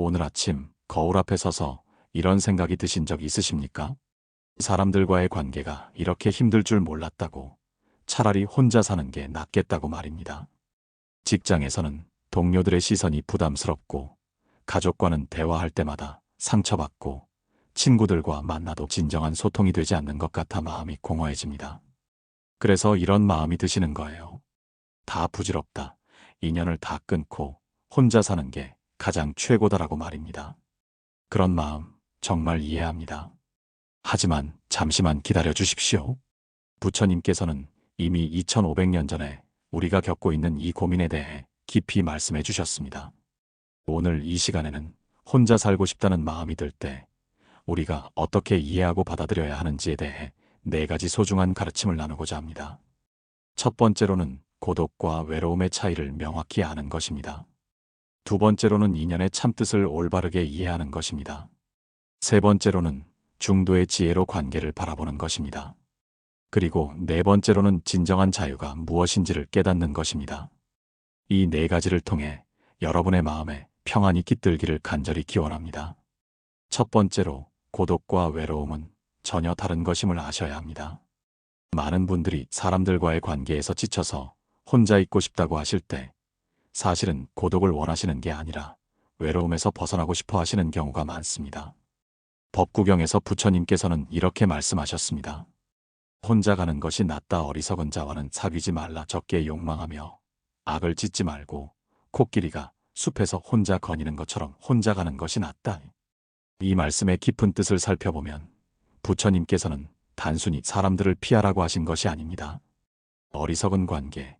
오늘 아침 거울 앞에 서서 이런 생각이 드신 적 있으십니까? 사람들과의 관계가 이렇게 힘들 줄 몰랐다고, 차라리 혼자 사는 게 낫겠다고 말입니다. 직장에서는 동료들의 시선이 부담스럽고, 가족과는 대화할 때마다 상처받고, 친구들과 만나도 진정한 소통이 되지 않는 것 같아 마음이 공허해집니다. 그래서 이런 마음이 드시는 거예요. 다 부질없다. 인연을 다 끊고 혼자 사는 게 가장 최고다라고 말입니다. 그런 마음 정말 이해합니다. 하지만 잠시만 기다려 주십시오. 부처님께서는 이미 2500년 전에 우리가 겪고 있는 이 고민에 대해 깊이 말씀해 주셨습니다. 오늘 이 시간에는 혼자 살고 싶다는 마음이 들 때 우리가 어떻게 이해하고 받아들여야 하는지에 대해 4가지 소중한 가르침을 나누고자 합니다. 첫 번째로는 고독과 외로움의 차이를 명확히 아는 것입니다. 두 번째로는 인연의 참뜻을 올바르게 이해하는 것입니다. 세 번째로는 중도의 지혜로 관계를 바라보는 것입니다. 그리고 4번째로는 진정한 자유가 무엇인지를 깨닫는 것입니다. 이 4가지를 통해 여러분의 마음에 평안이 깃들기를 간절히 기원합니다. 첫 번째로, 고독과 외로움은 전혀 다른 것임을 아셔야 합니다. 많은 분들이 사람들과의 관계에서 지쳐서 혼자 있고 싶다고 하실 때 사실은 고독을 원하시는 게 아니라 외로움에서 벗어나고 싶어 하시는 경우가 많습니다. 법구경에서 부처님께서는 이렇게 말씀하셨습니다. 혼자 가는 것이 낫다. 어리석은 자와는 사귀지 말라. 적게 욕망하며 악을 짓지 말고 코끼리가 숲에서 혼자 거니는 것처럼 혼자 가는 것이 낫다. 이 말씀의 깊은 뜻을 살펴보면 부처님께서는 단순히 사람들을 피하라고 하신 것이 아닙니다. 어리석은 관계,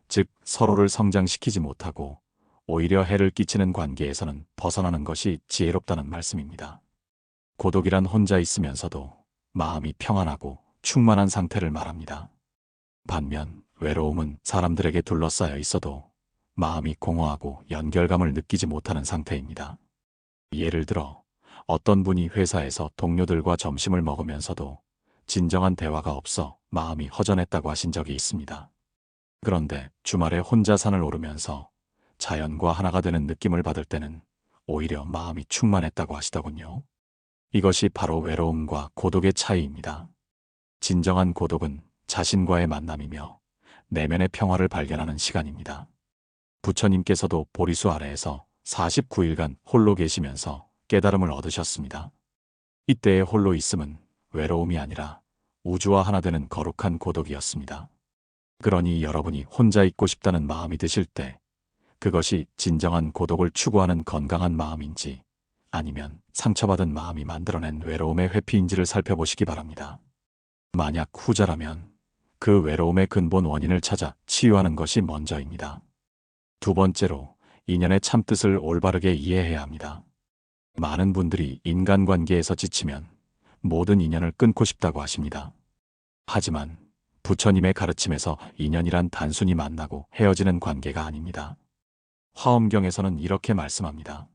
즉 서로를 성장시키지 못하고 오히려 해를 끼치는 관계에서는 벗어나는 것이 지혜롭다는 말씀입니다. 고독이란 혼자 있으면서도 마음이 평안하고 충만한 상태를 말합니다. 반면 외로움은 사람들에게 둘러싸여 있어도 마음이 공허하고 연결감을 느끼지 못하는 상태입니다. 예를 들어 어떤 분이 회사에서 동료들과 점심을 먹으면서도 진정한 대화가 없어 마음이 허전했다고 하신 적이 있습니다. 그런데 주말에 혼자 산을 오르면서 자연과 하나가 되는 느낌을 받을 때는 오히려 마음이 충만했다고 하시더군요. 이것이 바로 외로움과 고독의 차이입니다. 진정한 고독은 자신과의 만남이며 내면의 평화를 발견하는 시간입니다. 부처님께서도 보리수 아래에서 49일간 홀로 계시면서 깨달음을 얻으셨습니다. 이때의 홀로 있음은 외로움이 아니라 우주와 하나 되는 거룩한 고독이었습니다. 그러니 여러분이 혼자 있고 싶다는 마음이 드실 때 그것이 진정한 고독을 추구하는 건강한 마음인지 아니면 상처받은 마음이 만들어낸 외로움의 회피인지를 살펴보시기 바랍니다. 만약 후자라면 그 외로움의 근본 원인을 찾아 치유하는 것이 먼저입니다. 두 번째로, 인연의 참뜻을 올바르게 이해해야 합니다. 많은 분들이 인간관계에서 지치면 모든 인연을 끊고 싶다고 하십니다. 하지만 부처님의 가르침에서 인연이란 단순히 만나고 헤어지는 관계가 아닙니다. 화엄경에서는 이렇게 말씀합니다.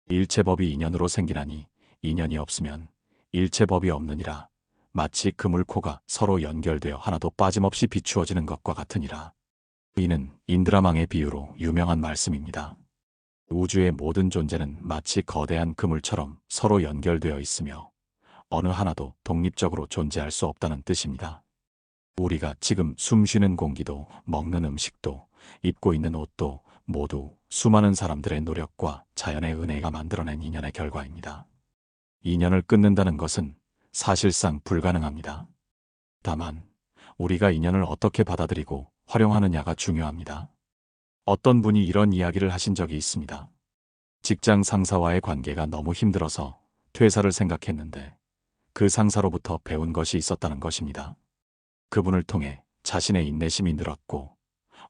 일체법이 인연으로 생기나니 인연이 없으면 일체법이 없느니라. 마치 그물코가 서로 연결되어 하나도 빠짐없이 비추어지는 것과 같으니라. 이는 인드라망의 비유로 유명한 말씀입니다. 우주의 모든 존재는 마치 거대한 그물처럼 서로 연결되어 있으며 어느 하나도 독립적으로 존재할 수 없다는 뜻입니다. 우리가 지금 숨쉬는 공기도 먹는 음식도 입고 있는 옷도 모두 수많은 사람들의 노력과 자연의 은혜가 만들어낸 인연의 결과입니다. 인연을 끊는다는 것은 사실상 불가능합니다. 다만 우리가 인연을 어떻게 받아들이고 활용하느냐가 중요합니다. 어떤 분이 이런 이야기를 하신 적이 있습니다. 직장 상사와의 관계가 너무 힘들어서 퇴사를 생각했는데 그 상사로부터 배운 것이 있었다는 것입니다. 그분을 통해 자신의 인내심이 늘었고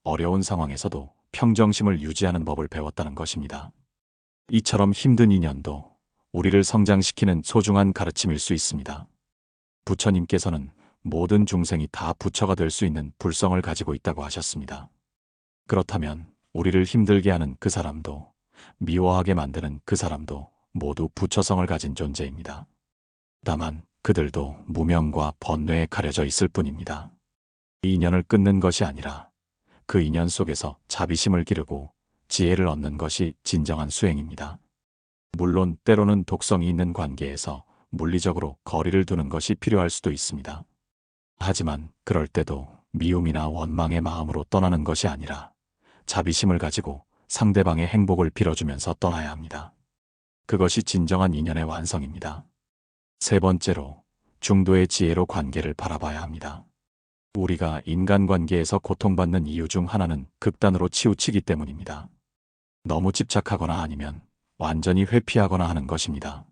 어려운 상황에서도 평정심을 유지하는 법을 배웠다는 것입니다. 이처럼 힘든 인연도 우리를 성장시키는 소중한 가르침일 수 있습니다. 부처님께서는 모든 중생이 다 부처가 될 수 있는 불성을 가지고 있다고 하셨습니다. 그렇다면 우리를 힘들게 하는 그 사람도 미워하게 만드는 그 사람도 모두 부처성을 가진 존재입니다. 다만 그들도 무명과 번뇌에 가려져 있을 뿐입니다. 이 인연을 끊는 것이 아니라 그 인연 속에서 자비심을 기르고 지혜를 얻는 것이 진정한 수행입니다. 물론 때로는 독성이 있는 관계에서 물리적으로 거리를 두는 것이 필요할 수도 있습니다. 하지만 그럴 때도 미움이나 원망의 마음으로 떠나는 것이 아니라 자비심을 가지고 상대방의 행복을 빌어주면서 떠나야 합니다. 그것이 진정한 인연의 완성입니다. 세 번째로, 중도의 지혜로 관계를 바라봐야 합니다. 우리가 인간관계에서 고통받는 이유 중 하나는 극단으로 치우치기 때문입니다. 너무 집착하거나 아니면 완전히 회피하거나 하는 것입니다.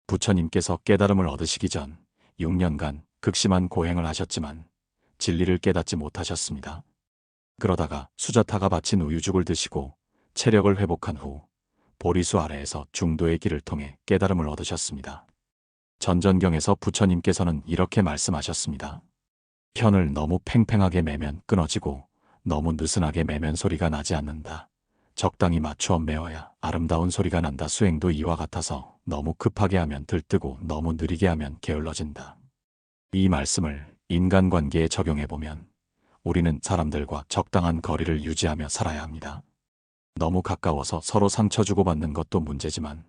부처님께서 깨달음을 얻으시기 전 6년간 극심한 고행을 하셨지만 진리를 깨닫지 못하셨습니다. 그러다가 수자타가 바친 우유죽을 드시고 체력을 회복한 후 보리수 아래에서 중도의 길을 통해 깨달음을 얻으셨습니다. 전전경에서 부처님께서는 이렇게 말씀하셨습니다. 현을 너무 팽팽하게 매면 끊어지고 너무 느슨하게 매면 소리가 나지 않는다. 적당히 맞추어 매어야 아름다운 소리가 난다. 수행도 이와 같아서 너무 급하게 하면 들뜨고 너무 느리게 하면 게을러진다. 이 말씀을 인간관계에 적용해보면 우리는 사람들과 적당한 거리를 유지하며 살아야 합니다. 너무 가까워서 서로 상처 주고받는 것도 문제지만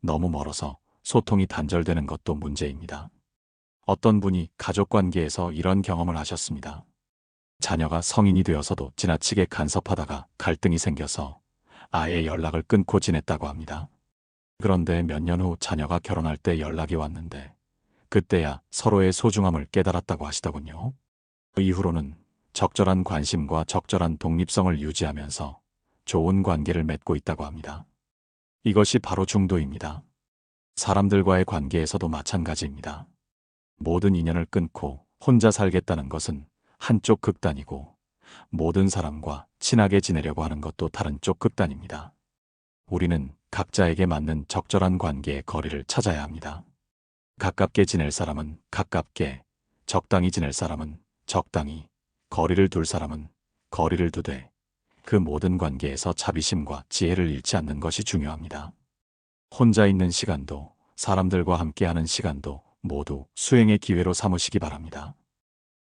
너무 멀어서 소통이 단절되는 것도 문제입니다. 어떤 분이 가족관계에서 이런 경험을 하셨습니다. 자녀가 성인이 되어서도 지나치게 간섭하다가 갈등이 생겨서 아예 연락을 끊고 지냈다고 합니다. 그런데 몇 년 후 자녀가 결혼할 때 연락이 왔는데 그때야 서로의 소중함을 깨달았다고 하시더군요. 그 이후로는 적절한 관심과 적절한 독립성을 유지하면서 좋은 관계를 맺고 있다고 합니다. 이것이 바로 중도입니다. 사람들과의 관계에서도 마찬가지입니다. 모든 인연을 끊고 혼자 살겠다는 것은 한쪽 극단이고 모든 사람과 친하게 지내려고 하는 것도 다른 쪽 극단입니다. 우리는 각자에게 맞는 적절한 관계의 거리를 찾아야 합니다. 가깝게 지낼 사람은 가깝게, 적당히 지낼 사람은 적당히, 거리를 둘 사람은 거리를 두되 그 모든 관계에서 자비심과 지혜를 잃지 않는 것이 중요합니다. 혼자 있는 시간도 사람들과 함께하는 시간도 모두 수행의 기회로 삼으시기 바랍니다.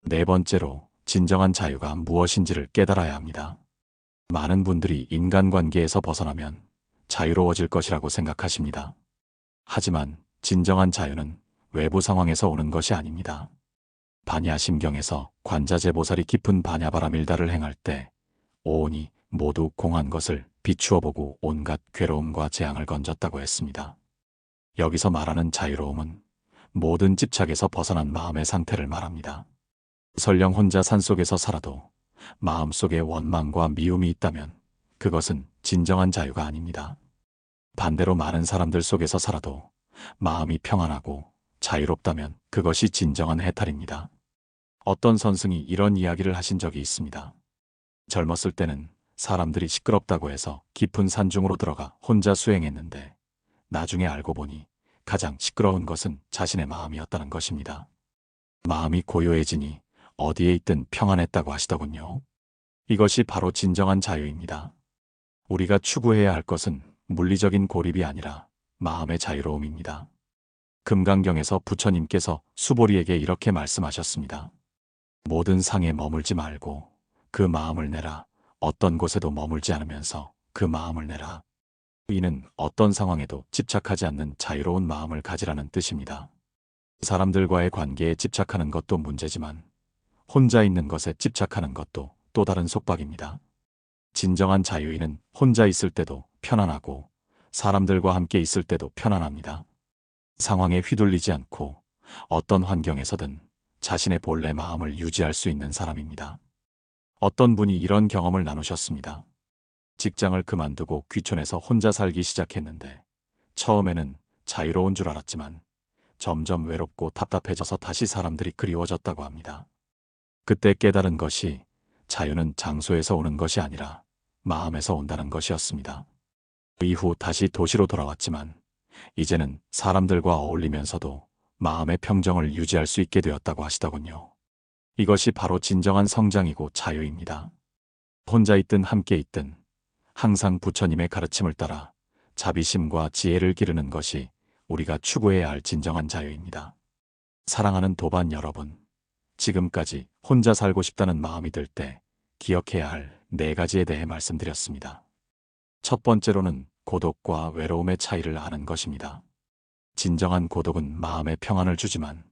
네 번째로, 진정한 자유가 무엇인지를 깨달아야 합니다. 많은 분들이 인간관계에서 벗어나면 자유로워질 것이라고 생각하십니다. 하지만 진정한 자유는 외부 상황에서 오는 것이 아닙니다. 반야심경에서 관자재보살이 깊은 반야바라밀다를 행할 때 오온이 모두 공한 것을 비추어 보고 온갖 괴로움과 재앙을 건졌다고 했습니다. 여기서 말하는 자유로움은 모든 집착에서 벗어난 마음의 상태를 말합니다. 설령 혼자 산속에서 살아도 마음속에 원망과 미움이 있다면 그것은 진정한 자유가 아닙니다. 반대로 많은 사람들 속에서 살아도 마음이 평안하고 자유롭다면 그것이 진정한 해탈입니다. 어떤 선승이 이런 이야기를 하신 적이 있습니다. 젊었을 때는 사람들이 시끄럽다고 해서 깊은 산중으로 들어가 혼자 수행했는데 나중에 알고 보니 가장 시끄러운 것은 자신의 마음이었다는 것입니다. 마음이 고요해지니 어디에 있든 평안했다고 하시더군요. 이것이 바로 진정한 자유입니다. 우리가 추구해야 할 것은 물리적인 고립이 아니라 마음의 자유로움입니다. 금강경에서 부처님께서 수보리에게 이렇게 말씀하셨습니다. 모든 상에 머물지 말고 그 마음을 내라. 어떤 곳에도 머물지 않으면서 그 마음을 내라. 이는 어떤 상황에도 집착하지 않는 자유로운 마음을 가지라는 뜻입니다. 사람들과의 관계에 집착하는 것도 문제지만 혼자 있는 것에 집착하는 것도 또 다른 속박입니다. 진정한 자유인은 혼자 있을 때도 편안하고 사람들과 함께 있을 때도 편안합니다. 상황에 휘둘리지 않고 어떤 환경에서든 자신의 본래 마음을 유지할 수 있는 사람입니다. 어떤 분이 이런 경험을 나누셨습니다. 직장을 그만두고 귀촌에서 혼자 살기 시작했는데 처음에는 자유로운 줄 알았지만 점점 외롭고 답답해져서 다시 사람들이 그리워졌다고 합니다. 그때 깨달은 것이 자유는 장소에서 오는 것이 아니라 마음에서 온다는 것이었습니다. 그 이후 다시 도시로 돌아왔지만 이제는 사람들과 어울리면서도 마음의 평정을 유지할 수 있게 되었다고 하시더군요. 이것이 바로 진정한 성장이고 자유입니다. 혼자 있든 함께 있든 항상 부처님의 가르침을 따라 자비심과 지혜를 기르는 것이 우리가 추구해야 할 진정한 자유입니다. 사랑하는 도반 여러분, 지금까지 혼자 살고 싶다는 마음이 들 때 기억해야 할 4가지에 대해 말씀드렸습니다. 첫 번째로는 고독과 외로움의 차이를 아는 것입니다. 진정한 고독은 마음에 평안을 주지만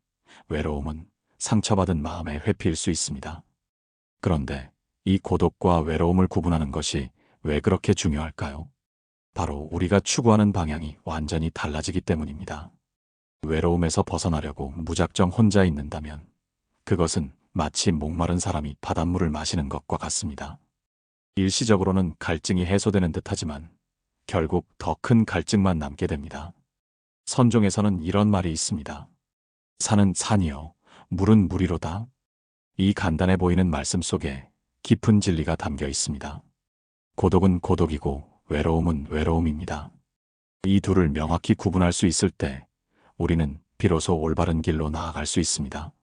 외로움은 상처받은 마음의 회피일 수 있습니다. 그런데 이 고독과 외로움을 구분하는 것이 왜 그렇게 중요할까요? 바로 우리가 추구하는 방향이 완전히 달라지기 때문입니다. 외로움에서 벗어나려고 무작정 혼자 있는다면 그것은 마치 목마른 사람이 바닷물을 마시는 것과 같습니다. 일시적으로는 갈증이 해소되는 듯하지만 결국 더 큰 갈증만 남게 됩니다. 선종에서는 이런 말이 있습니다. 산은 산이요, 물은 물이로다. 이 간단해 보이는 말씀 속에 깊은 진리가 담겨 있습니다. 고독은 고독이고 외로움은 외로움입니다. 이 둘을 명확히 구분할 수 있을 때 우리는 비로소 올바른 길로 나아갈 수 있습니다.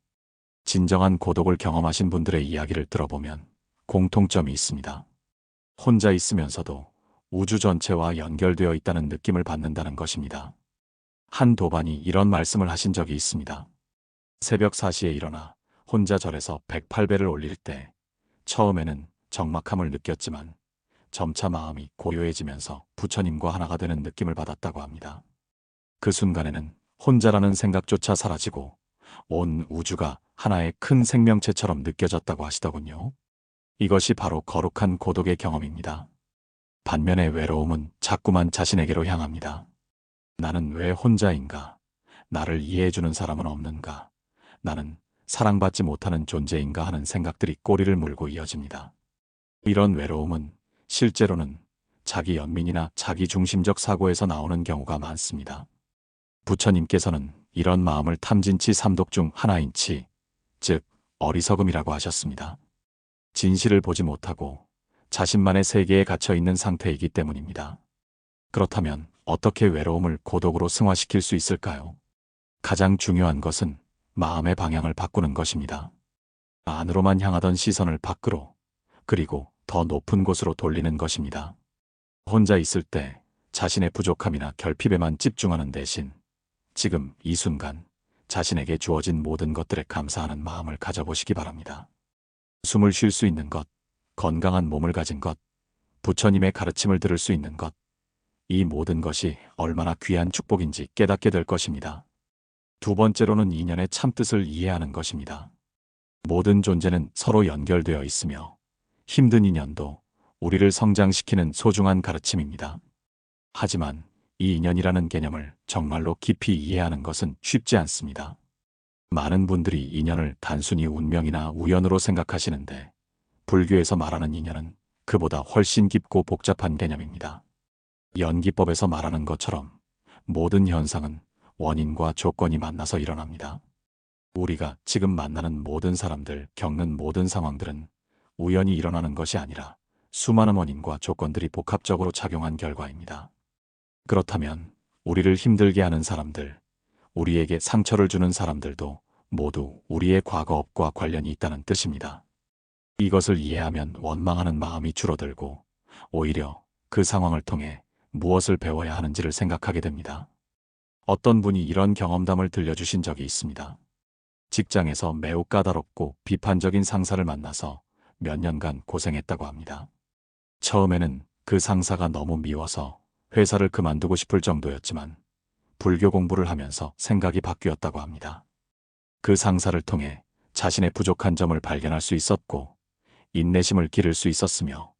진정한 고독을 경험하신 분들의 이야기를 들어보면 공통점이 있습니다. 혼자 있으면서도 우주 전체와 연결되어 있다는 느낌을 받는다는 것입니다. 한 도반이 이런 말씀을 하신 적이 있습니다. 새벽 4시에 일어나 혼자 절에서 108배를 올릴 때 처음에는 적막함을 느꼈지만 점차 마음이 고요해지면서 부처님과 하나가 되는 느낌을 받았다고 합니다. 그 순간에는 혼자라는 생각조차 사라지고 온 우주가 하나의 큰 생명체처럼 느껴졌다고 하시더군요. 이것이 바로 거룩한 고독의 경험입니다. 반면에 외로움은 자꾸만 자신에게로 향합니다. 나는 왜 혼자인가? 나를 이해해주는 사람은 없는가? 나는 사랑받지 못하는 존재인가 하는 생각들이 꼬리를 물고 이어집니다. 이런 외로움은 실제로는 자기 연민이나 자기 중심적 사고에서 나오는 경우가 많습니다. 부처님께서는 이런 마음을 탐진치 삼독 중 하나인 치, 즉 어리석음이라고 하셨습니다. 진실을 보지 못하고 자신만의 세계에 갇혀 있는 상태이기 때문입니다. 그렇다면 어떻게 외로움을 고독으로 승화시킬 수 있을까요? 가장 중요한 것은 마음의 방향을 바꾸는 것입니다. 안으로만 향하던 시선을 밖으로, 그리고 더 높은 곳으로 돌리는 것입니다. 혼자 있을 때 자신의 부족함이나 결핍에만 집중하는 대신 지금 이 순간 자신에게 주어진 모든 것들에 감사하는 마음을 가져보시기 바랍니다. 숨을 쉴 수 있는 것, 건강한 몸을 가진 것, 부처님의 가르침을 들을 수 있는 것, 이 모든 것이 얼마나 귀한 축복인지 깨닫게 될 것입니다. 두 번째로는 인연의 참뜻을 이해하는 것입니다. 모든 존재는 서로 연결되어 있으며 힘든 인연도 우리를 성장시키는 소중한 가르침입니다. 하지만 이 인연이라는 개념을 정말로 깊이 이해하는 것은 쉽지 않습니다. 많은 분들이 인연을 단순히 운명이나 우연으로 생각하시는데 불교에서 말하는 인연은 그보다 훨씬 깊고 복잡한 개념입니다. 연기법에서 말하는 것처럼 모든 현상은 원인과 조건이 만나서 일어납니다. 우리가 지금 만나는 모든 사람들, 겪는 모든 상황들은 우연히 일어나는 것이 아니라 수많은 원인과 조건들이 복합적으로 작용한 결과입니다. 그렇다면 우리를 힘들게 하는 사람들, 우리에게 상처를 주는 사람들도 모두 우리의 과거업과 관련이 있다는 뜻입니다. 이것을 이해하면 원망하는 마음이 줄어들고 오히려 그 상황을 통해 무엇을 배워야 하는지를 생각하게 됩니다. 어떤 분이 이런 경험담을 들려주신 적이 있습니다. 직장에서 매우 까다롭고 비판적인 상사를 만나서 몇 년간 고생했다고 합니다. 처음에는 그 상사가 너무 미워서 회사를 그만두고 싶을 정도였지만 불교 공부를 하면서 생각이 바뀌었다고 합니다. 그 상사를 통해 자신의 부족한 점을 발견할 수 있었고 인내심을 기를 수 있었으며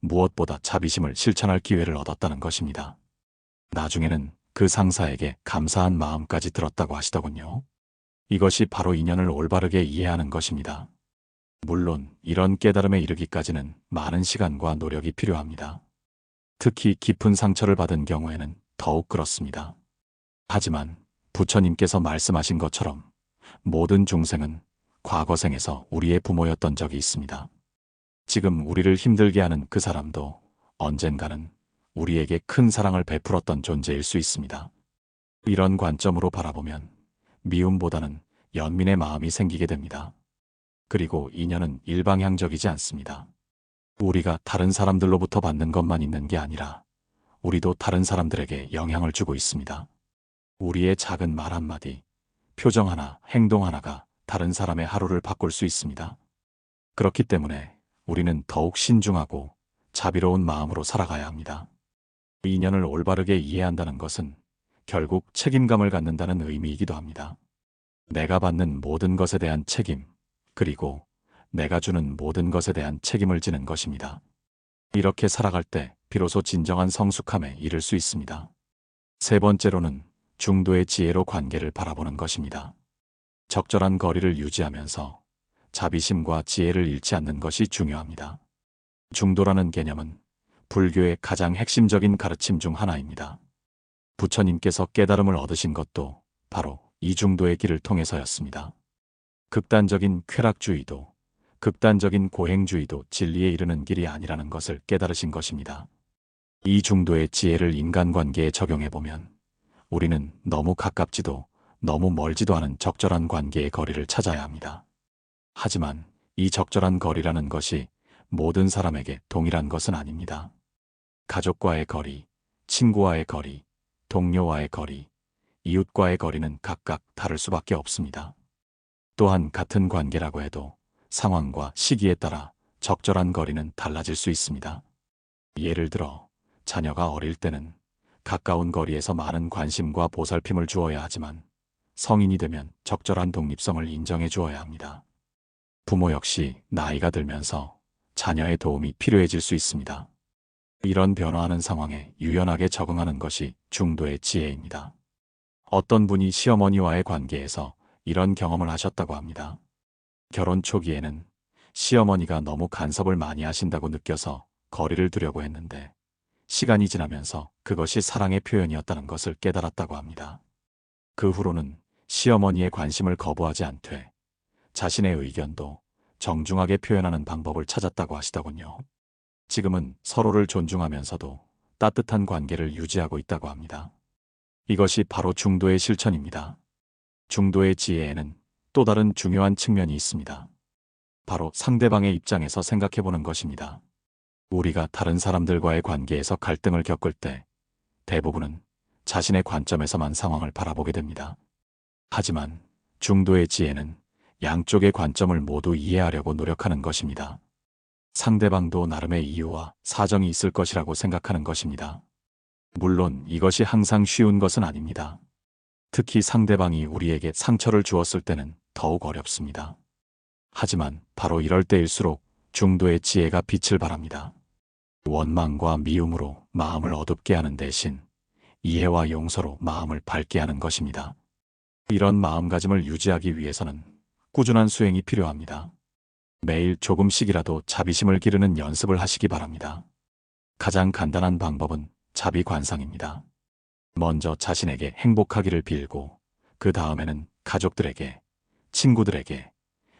무엇보다 자비심을 실천할 기회를 얻었다는 것입니다. 나중에는 그 상사에게 감사한 마음까지 들었다고 하시더군요. 이것이 바로 인연을 올바르게 이해하는 것입니다. 물론 이런 깨달음에 이르기까지는 많은 시간과 노력이 필요합니다. 특히 깊은 상처를 받은 경우에는 더욱 그렇습니다. 하지만 부처님께서 말씀하신 것처럼 모든 중생은 과거생에서 우리의 부모였던 적이 있습니다. 지금 우리를 힘들게 하는 그 사람도 언젠가는 우리에게 큰 사랑을 베풀었던 존재일 수 있습니다. 이런 관점으로 바라보면 미움보다는 연민의 마음이 생기게 됩니다. 그리고 인연은 일방향적이지 않습니다. 우리가 다른 사람들로부터 받는 것만 있는 게 아니라 우리도 다른 사람들에게 영향을 주고 있습니다. 우리의 작은 말 한마디, 표정 하나, 행동 하나가 다른 사람의 하루를 바꿀 수 있습니다. 그렇기 때문에 우리는 더욱 신중하고 자비로운 마음으로 살아가야 합니다. 인연을 올바르게 이해한다는 것은 결국 책임감을 갖는다는 의미이기도 합니다. 내가 받는 모든 것에 대한 책임, 그리고 내가 주는 모든 것에 대한 책임을 지는 것입니다. 이렇게 살아갈 때 비로소 진정한 성숙함에 이를 수 있습니다. 세 번째로는 중도의 지혜로 관계를 바라보는 것입니다. 적절한 거리를 유지하면서 자비심과 지혜를 잃지 않는 것이 중요합니다. 중도라는 개념은 불교의 가장 핵심적인 가르침 중 하나입니다. 부처님께서 깨달음을 얻으신 것도 바로 이 중도의 길을 통해서였습니다. 극단적인 쾌락주의도, 극단적인 고행주의도 진리에 이르는 길이 아니라는 것을 깨달으신 것입니다. 이 중도의 지혜를 인간관계에 적용해보면 우리는 너무 가깝지도 너무 멀지도 않은 적절한 관계의 거리를 찾아야 합니다. 하지만 이 적절한 거리라는 것이 모든 사람에게 동일한 것은 아닙니다. 가족과의 거리, 친구와의 거리, 동료와의 거리, 이웃과의 거리는 각각 다를 수밖에 없습니다. 또한 같은 관계라고 해도 상황과 시기에 따라 적절한 거리는 달라질 수 있습니다. 예를 들어 자녀가 어릴 때는 가까운 거리에서 많은 관심과 보살핌을 주어야 하지만 성인이 되면 적절한 독립성을 인정해 주어야 합니다. 부모 역시 나이가 들면서 자녀의 도움이 필요해질 수 있습니다. 이런 변화하는 상황에 유연하게 적응하는 것이 중도의 지혜입니다. 어떤 분이 시어머니와의 관계에서 이런 경험을 하셨다고 합니다. 결혼 초기에는 시어머니가 너무 간섭을 많이 하신다고 느껴서 거리를 두려고 했는데 시간이 지나면서 그것이 사랑의 표현이었다는 것을 깨달았다고 합니다. 그 후로는 시어머니의 관심을 거부하지 않되 자신의 의견도 정중하게 표현하는 방법을 찾았다고 하시더군요. 지금은 서로를 존중하면서도 따뜻한 관계를 유지하고 있다고 합니다. 이것이 바로 중도의 실천입니다. 중도의 지혜에는 또 다른 중요한 측면이 있습니다. 바로 상대방의 입장에서 생각해보는 것입니다. 우리가 다른 사람들과의 관계에서 갈등을 겪을 때 대부분은 자신의 관점에서만 상황을 바라보게 됩니다. 하지만 중도의 지혜는 양쪽의 관점을 모두 이해하려고 노력하는 것입니다. 상대방도 나름의 이유와 사정이 있을 것이라고 생각하는 것입니다. 물론 이것이 항상 쉬운 것은 아닙니다. 특히 상대방이 우리에게 상처를 주었을 때는 더욱 어렵습니다. 하지만 바로 이럴 때일수록 중도의 지혜가 빛을 발합니다. 원망과 미움으로 마음을 어둡게 하는 대신 이해와 용서로 마음을 밝게 하는 것입니다. 이런 마음가짐을 유지하기 위해서는 꾸준한 수행이 필요합니다. 매일 조금씩이라도 자비심을 기르는 연습을 하시기 바랍니다. 가장 간단한 방법은 자비관상입니다. 먼저 자신에게 행복하기를 빌고 그 다음에는 가족들에게, 친구들에게,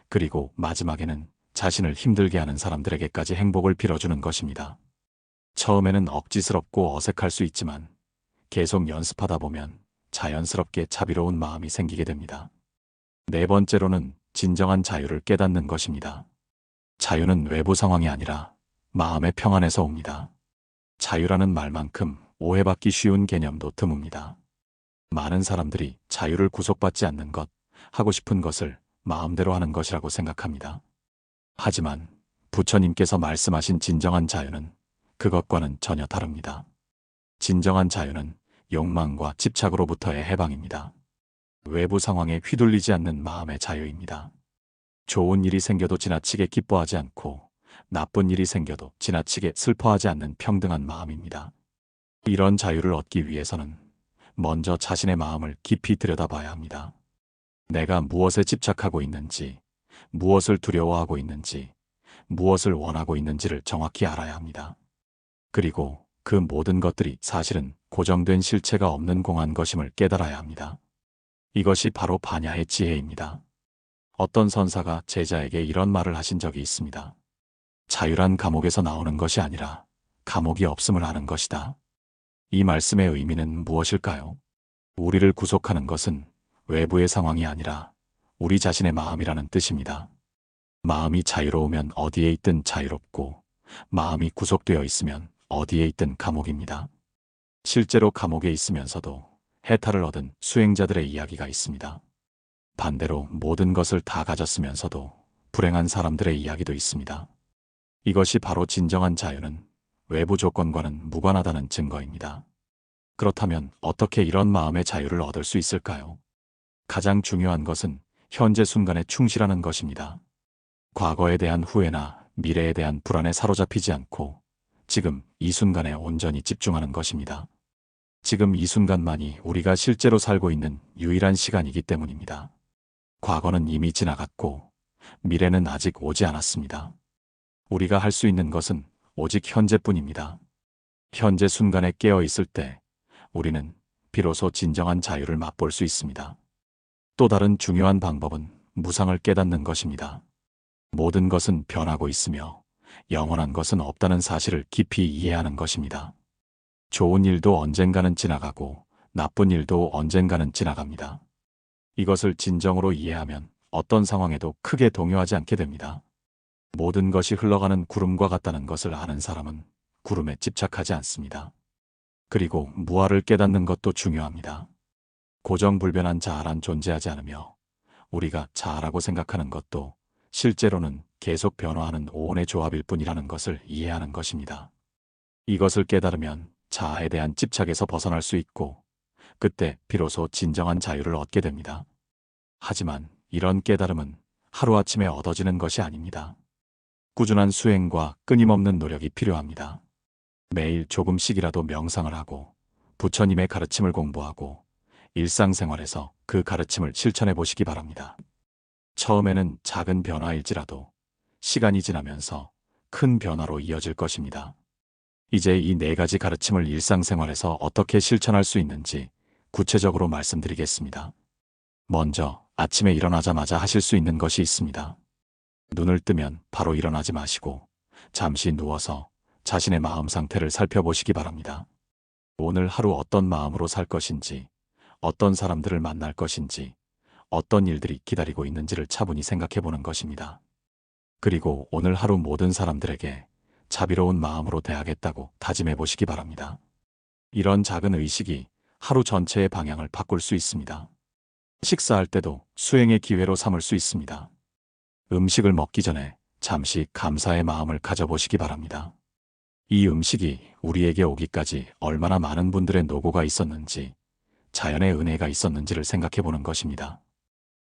그리고 마지막에는 자신을 힘들게 하는 사람들에게까지 행복을 빌어주는 것입니다. 처음에는 억지스럽고 어색할 수 있지만 계속 연습하다 보면 자연스럽게 자비로운 마음이 생기게 됩니다. 네 번째로는 진정한 자유를 깨닫는 것입니다. 자유는 외부 상황이 아니라 마음의 평안에서 옵니다. 자유라는 말만큼 오해받기 쉬운 개념도 드뭅니다. 많은 사람들이 자유를 구속받지 않는 것, 하고 싶은 것을 마음대로 하는 것이라고 생각합니다. 하지만 부처님께서 말씀하신 진정한 자유는 그것과는 전혀 다릅니다. 진정한 자유는 욕망과 집착으로부터의 해방입니다. 외부 상황에 휘둘리지 않는 마음의 자유입니다. 좋은 일이 생겨도 지나치게 기뻐하지 않고 나쁜 일이 생겨도 지나치게 슬퍼하지 않는 평등한 마음입니다. 이런 자유를 얻기 위해서는 먼저 자신의 마음을 깊이 들여다봐야 합니다. 내가 무엇에 집착하고 있는지, 무엇을 두려워하고 있는지, 무엇을 원하고 있는지를 정확히 알아야 합니다. 그리고 그 모든 것들이 사실은 고정된 실체가 없는 공한 것임을 깨달아야 합니다. 이것이 바로 반야의 지혜입니다. 어떤 선사가 제자에게 이런 말을 하신 적이 있습니다. 자유란 감옥에서 나오는 것이 아니라 감옥이 없음을 아는 것이다. 이 말씀의 의미는 무엇일까요? 우리를 구속하는 것은 외부의 상황이 아니라 우리 자신의 마음이라는 뜻입니다. 마음이 자유로우면 어디에 있든 자유롭고 마음이 구속되어 있으면 어디에 있든 감옥입니다. 실제로 감옥에 있으면서도 해탈을 얻은 수행자들의 이야기가 있습니다. 반대로 모든 것을 다 가졌으면서도 불행한 사람들의 이야기도 있습니다. 이것이 바로 진정한 자유는 외부 조건과는 무관하다는 증거입니다. 그렇다면 어떻게 이런 마음의 자유를 얻을 수 있을까요? 가장 중요한 것은 현재 순간에 충실하는 것입니다. 과거에 대한 후회나 미래에 대한 불안에 사로잡히지 않고 지금 이 순간에 온전히 집중하는 것입니다. 지금 이 순간만이 우리가 실제로 살고 있는 유일한 시간이기 때문입니다. 과거는 이미 지나갔고 미래는 아직 오지 않았습니다. 우리가 할 수 있는 것은 오직 현재뿐입니다. 현재 순간에 깨어 있을 때 우리는 비로소 진정한 자유를 맛볼 수 있습니다. 또 다른 중요한 방법은 무상을 깨닫는 것입니다. 모든 것은 변하고 있으며 영원한 것은 없다는 사실을 깊이 이해하는 것입니다. 좋은 일도 언젠가는 지나가고 나쁜 일도 언젠가는 지나갑니다. 이것을 진정으로 이해하면 어떤 상황에도 크게 동요하지 않게 됩니다. 모든 것이 흘러가는 구름과 같다는 것을 아는 사람은 구름에 집착하지 않습니다. 그리고 무아를 깨닫는 것도 중요합니다. 고정불변한 자아란 존재하지 않으며 우리가 자아라고 생각하는 것도 실제로는 계속 변화하는 오온의 조합일 뿐이라는 것을 이해하는 것입니다. 이것을 깨달으면 자아에 대한 집착에서 벗어날 수 있고 그때 비로소 진정한 자유를 얻게 됩니다. 하지만 이런 깨달음은 하루아침에 얻어지는 것이 아닙니다. 꾸준한 수행과 끊임없는 노력이 필요합니다. 매일 조금씩이라도 명상을 하고 부처님의 가르침을 공부하고 일상생활에서 그 가르침을 실천해 보시기 바랍니다. 처음에는 작은 변화일지라도 시간이 지나면서 큰 변화로 이어질 것입니다. 이제 이 4가지 가르침을 일상생활에서 어떻게 실천할 수 있는지 구체적으로 말씀드리겠습니다. 먼저 아침에 일어나자마자 하실 수 있는 것이 있습니다. 눈을 뜨면 바로 일어나지 마시고 잠시 누워서 자신의 마음 상태를 살펴보시기 바랍니다. 오늘 하루 어떤 마음으로 살 것인지, 어떤 사람들을 만날 것인지, 어떤 일들이 기다리고 있는지를 차분히 생각해 보는 것입니다. 그리고 오늘 하루 모든 사람들에게 자비로운 마음으로 대하겠다고 다짐해 보시기 바랍니다. 이런 작은 의식이 하루 전체의 방향을 바꿀 수 있습니다. 식사할 때도 수행의 기회로 삼을 수 있습니다. 음식을 먹기 전에 잠시 감사의 마음을 가져보시기 바랍니다. 이 음식이 우리에게 오기까지 얼마나 많은 분들의 노고가 있었는지, 자연의 은혜가 있었는지를 생각해 보는 것입니다.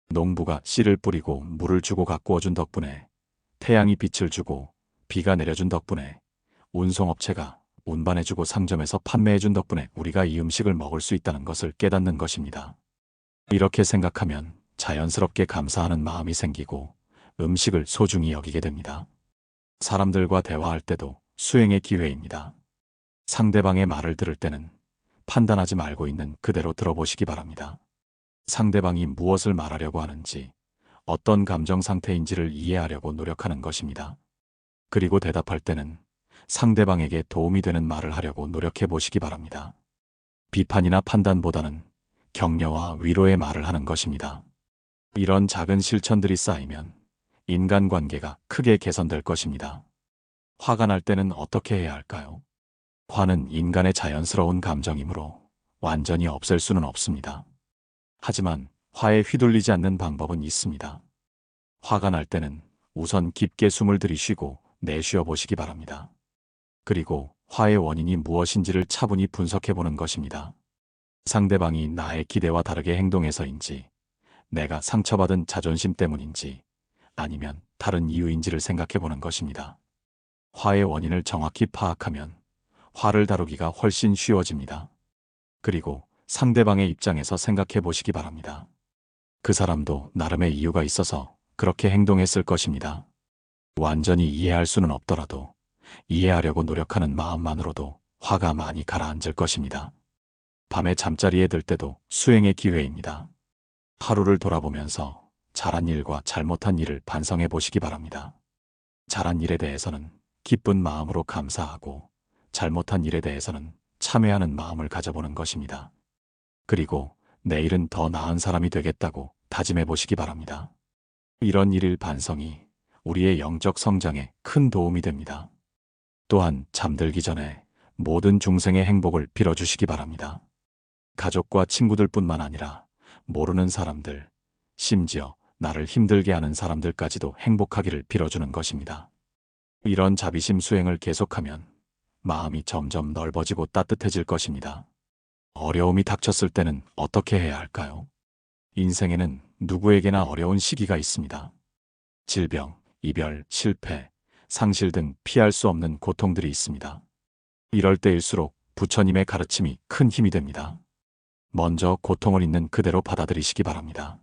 농부가 씨를 뿌리고 물을 주고 가꾸어 준 덕분에, 태양이 빛을 주고 비가 내려준 덕분에, 운송업체가 운반해주고 상점에서 판매해준 덕분에 우리가 이 음식을 먹을 수 있다는 것을 깨닫는 것입니다. 이렇게 생각하면 자연스럽게 감사하는 마음이 생기고 음식을 소중히 여기게 됩니다. 사람들과 대화할 때도 수행의 기회입니다. 상대방의 말을 들을 때는 판단하지 말고 있는 그대로 들어보시기 바랍니다. 상대방이 무엇을 말하려고 하는지, 어떤 감정 상태인지를 이해하려고 노력하는 것입니다. 그리고 대답할 때는 상대방에게 도움이 되는 말을 하려고 노력해 보시기 바랍니다. 비판이나 판단보다는 격려와 위로의 말을 하는 것입니다. 이런 작은 실천들이 쌓이면 인간관계가 크게 개선될 것입니다. 화가 날 때는 어떻게 해야 할까요? 화는 인간의 자연스러운 감정이므로 완전히 없앨 수는 없습니다. 하지만 화에 휘둘리지 않는 방법은 있습니다. 화가 날 때는 우선 깊게 숨을 들이쉬고 내쉬어 보시기 바랍니다. 그리고 화의 원인이 무엇인지를 차분히 분석해 보는 것입니다. 상대방이 나의 기대와 다르게 행동해서인지, 내가 상처받은 자존심 때문인지, 아니면 다른 이유인지를 생각해 보는 것입니다. 화의 원인을 정확히 파악하면 화를 다루기가 훨씬 쉬워집니다. 그리고 상대방의 입장에서 생각해 보시기 바랍니다. 그 사람도 나름의 이유가 있어서 그렇게 행동했을 것입니다. 완전히 이해할 수는 없더라도 이해하려고 노력하는 마음만으로도 화가 많이 가라앉을 것입니다. 밤에 잠자리에 들 때도 수행의 기회입니다. 하루를 돌아보면서 잘한 일과 잘못한 일을 반성해 보시기 바랍니다. 잘한 일에 대해서는 기쁜 마음으로 감사하고 잘못한 일에 대해서는 참회하는 마음을 가져보는 것입니다. 그리고 내일은 더 나은 사람이 되겠다고 다짐해 보시기 바랍니다. 이런 일일 반성이 우리의 영적 성장에 큰 도움이 됩니다. 또한 잠들기 전에 모든 중생의 행복을 빌어주시기 바랍니다. 가족과 친구들뿐만 아니라 모르는 사람들, 심지어 나를 힘들게 하는 사람들까지도 행복하기를 빌어주는 것입니다. 이런 자비심 수행을 계속하면 마음이 점점 넓어지고 따뜻해질 것입니다. 어려움이 닥쳤을 때는 어떻게 해야 할까요? 인생에는 누구에게나 어려운 시기가 있습니다. 질병, 이별, 실패, 상실 등 피할 수 없는 고통들이 있습니다. 이럴 때일수록 부처님의 가르침이 큰 힘이 됩니다. 먼저 고통을 있는 그대로 받아들이시기 바랍니다.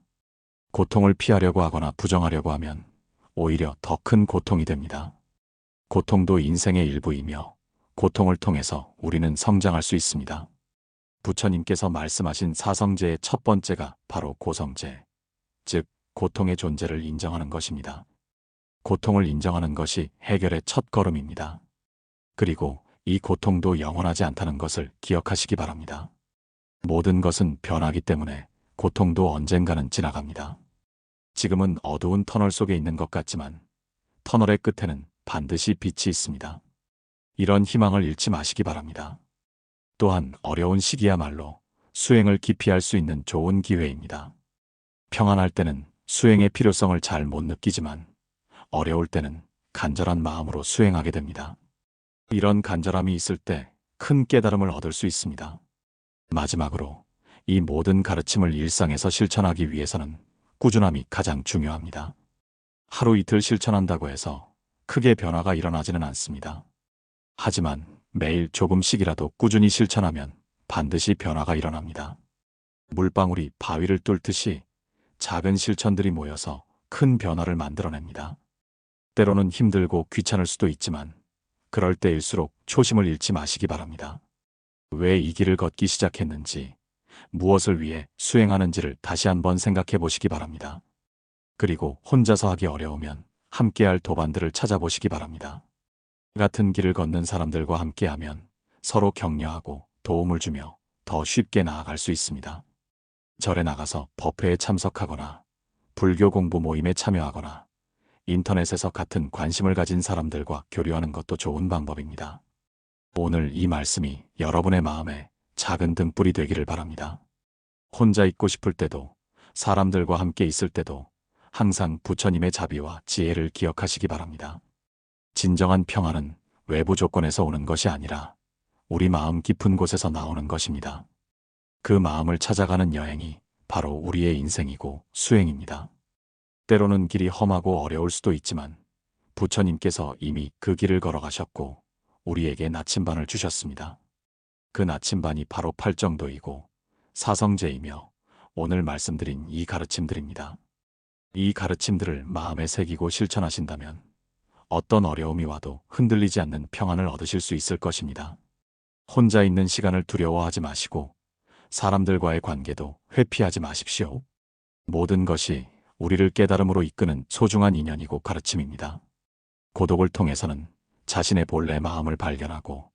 고통을 피하려고 하거나 부정하려고 하면 오히려 더 큰 고통이 됩니다. 고통도 인생의 일부이며 고통을 통해서 우리는 성장할 수 있습니다. 부처님께서 말씀하신 사성제의 첫 번째가 바로 고성제, 즉 고통의 존재를 인정하는 것입니다. 고통을 인정하는 것이 해결의 첫 걸음입니다. 그리고 이 고통도 영원하지 않다는 것을 기억하시기 바랍니다. 모든 것은 변하기 때문에 고통도 언젠가는 지나갑니다. 지금은 어두운 터널 속에 있는 것 같지만 터널의 끝에는 반드시 빛이 있습니다. 이런 희망을 잃지 마시기 바랍니다. 또한 어려운 시기야말로 수행을 깊이 할 수 있는 좋은 기회입니다. 평안할 때는 수행의 필요성을 잘 못 느끼지만 어려울 때는 간절한 마음으로 수행하게 됩니다. 이런 간절함이 있을 때 큰 깨달음을 얻을 수 있습니다. 마지막으로 이 모든 가르침을 일상에서 실천하기 위해서는 꾸준함이 가장 중요합니다. 하루 이틀 실천한다고 해서 크게 변화가 일어나지는 않습니다. 하지만 매일 조금씩이라도 꾸준히 실천하면 반드시 변화가 일어납니다. 물방울이 바위를 뚫듯이 작은 실천들이 모여서 큰 변화를 만들어냅니다. 때로는 힘들고 귀찮을 수도 있지만 그럴 때일수록 초심을 잃지 마시기 바랍니다. 왜 이 길을 걷기 시작했는지, 무엇을 위해 수행하는지를 다시 한번 생각해 보시기 바랍니다. 그리고 혼자서 하기 어려우면 함께할 도반들을 찾아보시기 바랍니다. 같은 길을 걷는 사람들과 함께하면 서로 격려하고 도움을 주며 더 쉽게 나아갈 수 있습니다. 절에 나가서 법회에 참석하거나 불교 공부 모임에 참여하거나 인터넷에서 같은 관심을 가진 사람들과 교류하는 것도 좋은 방법입니다. 오늘 이 말씀이 여러분의 마음에 작은 등불이 되기를 바랍니다. 혼자 있고 싶을 때도 사람들과 함께 있을 때도 항상 부처님의 자비와 지혜를 기억하시기 바랍니다. 진정한 평안은 외부 조건에서 오는 것이 아니라 우리 마음 깊은 곳에서 나오는 것입니다. 그 마음을 찾아가는 여행이 바로 우리의 인생이고 수행입니다. 때로는 길이 험하고 어려울 수도 있지만 부처님께서 이미 그 길을 걸어가셨고 우리에게 나침반을 주셨습니다. 그 나침반이 바로 팔정도이고 사성제이며 오늘 말씀드린 이 가르침들입니다. 이 가르침들을 마음에 새기고 실천하신다면 어떤 어려움이 와도 흔들리지 않는 평안을 얻으실 수 있을 것입니다. 혼자 있는 시간을 두려워하지 마시고 사람들과의 관계도 회피하지 마십시오. 모든 것이 우리를 깨달음으로 이끄는 소중한 인연이고 가르침입니다. 고독을 통해서는 자신의 본래 마음을 발견하고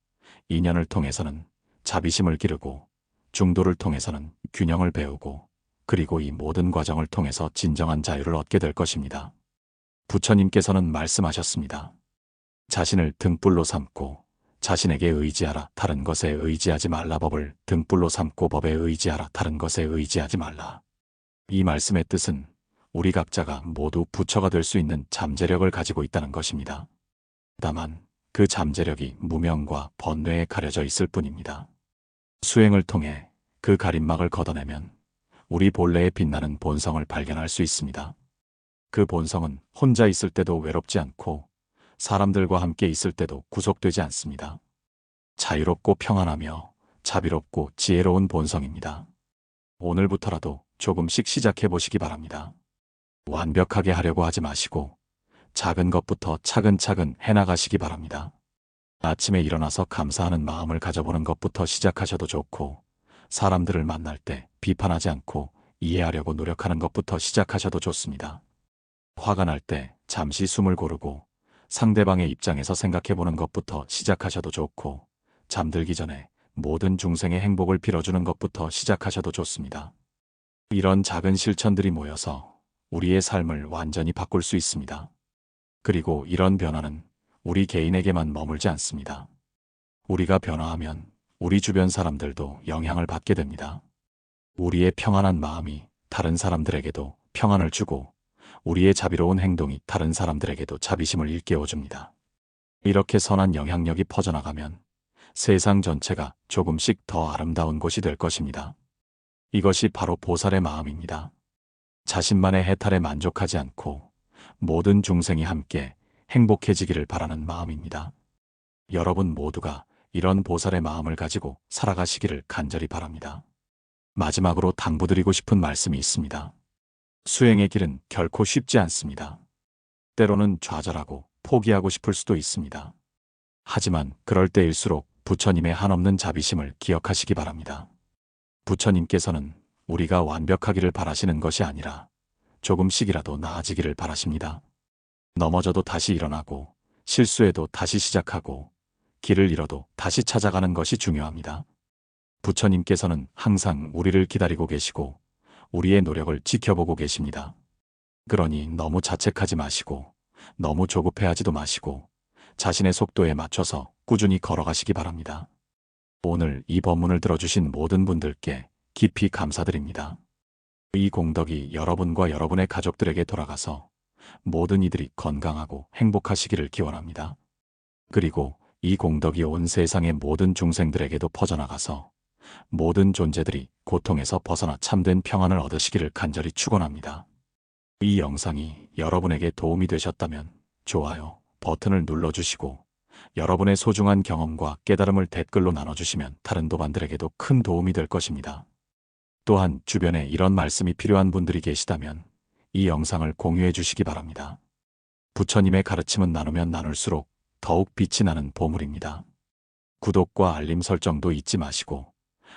인연을 통해서는 자비심을 기르고 중도를 통해서는 균형을 배우고 그리고 이 모든 과정을 통해서 진정한 자유를 얻게 될 것입니다. 부처님께서는 말씀하셨습니다. 자신을 등불로 삼고 자신에게 의지하라. 다른 것에 의지하지 말라. 법을 등불로 삼고 법에 의지하라. 다른 것에 의지하지 말라. 이 말씀의 뜻은 우리 각자가 모두 부처가 될 수 있는 잠재력을 가지고 있다는 것입니다. 다만 그 잠재력이 무명과 번뇌에 가려져 있을 뿐입니다. 수행을 통해 그 가림막을 걷어내면 우리 본래에 빛나는 본성을 발견할 수 있습니다. 그 본성은 혼자 있을 때도 외롭지 않고 사람들과 함께 있을 때도 구속되지 않습니다. 자유롭고 평안하며 자비롭고 지혜로운 본성입니다. 오늘부터라도 조금씩 시작해 보시기 바랍니다. 완벽하게 하려고 하지 마시고 작은 것부터 차근차근 해나가시기 바랍니다. 아침에 일어나서 감사하는 마음을 가져보는 것부터 시작하셔도 좋고 사람들을 만날 때 비판하지 않고 이해하려고 노력하는 것부터 시작하셔도 좋습니다. 화가 날 때 잠시 숨을 고르고 상대방의 입장에서 생각해보는 것부터 시작하셔도 좋고 잠들기 전에 모든 중생의 행복을 빌어주는 것부터 시작하셔도 좋습니다. 이런 작은 실천들이 모여서 우리의 삶을 완전히 바꿀 수 있습니다. 그리고 이런 변화는 우리 개인에게만 머물지 않습니다. 우리가 변화하면 우리 주변 사람들도 영향을 받게 됩니다. 우리의 평안한 마음이 다른 사람들에게도 평안을 주고 우리의 자비로운 행동이 다른 사람들에게도 자비심을 일깨워줍니다. 이렇게 선한 영향력이 퍼져나가면 세상 전체가 조금씩 더 아름다운 곳이 될 것입니다. 이것이 바로 보살의 마음입니다. 자신만의 해탈에 만족하지 않고 모든 중생이 함께 행복해지기를 바라는 마음입니다. 여러분 모두가 이런 보살의 마음을 가지고 살아가시기를 간절히 바랍니다. 마지막으로 당부드리고 싶은 말씀이 있습니다. 수행의 길은 결코 쉽지 않습니다. 때로는 좌절하고 포기하고 싶을 수도 있습니다. 하지만 그럴 때일수록 부처님의 한없는 자비심을 기억하시기 바랍니다. 부처님께서는 우리가 완벽하기를 바라시는 것이 아니라 조금씩이라도 나아지기를 바라십니다. 넘어져도 다시 일어나고 실수해도 다시 시작하고 길을 잃어도 다시 찾아가는 것이 중요합니다. 부처님께서는 항상 우리를 기다리고 계시고 우리의 노력을 지켜보고 계십니다. 그러니 너무 자책하지 마시고 너무 조급해하지도 마시고 자신의 속도에 맞춰서 꾸준히 걸어가시기 바랍니다. 오늘 이 법문을 들어주신 모든 분들께 깊이 감사드립니다. 이 공덕이 여러분과 여러분의 가족들에게 돌아가서 모든 이들이 건강하고 행복하시기를 기원합니다. 그리고 이 공덕이 온 세상의 모든 중생들에게도 퍼져나가서 모든 존재들이 고통에서 벗어나 참된 평안을 얻으시기를 간절히 축원합니다. 이 영상이 여러분에게 도움이 되셨다면 좋아요 버튼을 눌러주시고 여러분의 소중한 경험과 깨달음을 댓글로 나눠주시면 다른 도반들에게도 큰 도움이 될 것입니다. 또한 주변에 이런 말씀이 필요한 분들이 계시다면 이 영상을 공유해 주시기 바랍니다. 부처님의 가르침은 나누면 나눌수록 더욱 빛이 나는 보물입니다. 구독과 알림 설정도 잊지 마시고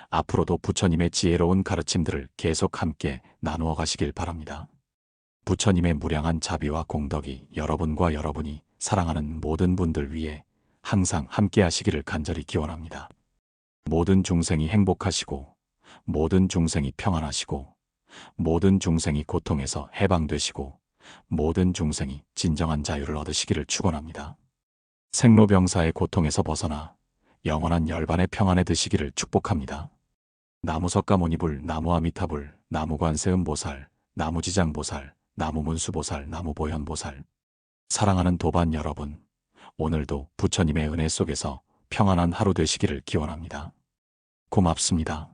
앞으로도 부처님의 지혜로운 가르침들을 계속 함께 나누어 가시길 바랍니다. 부처님의 무량한 자비와 공덕이 여러분과 여러분이 사랑하는 모든 분들 위해 항상 함께 하시기를 간절히 기원합니다. 모든 중생이 행복하시고 모든 중생이 평안하시고 모든 중생이 고통에서 해방되시고 모든 중생이 진정한 자유를 얻으시기를 축원합니다. 생로병사의 고통에서 벗어나 영원한 열반의 평안에 드시기를 축복합니다. 나무석가모니불, 나무아미타불, 나무관세음보살, 나무지장보살, 나무문수보살, 나무보현보살. 사랑하는 도반 여러분, 오늘도 부처님의 은혜 속에서 평안한 하루 되시기를 기원합니다. 고맙습니다.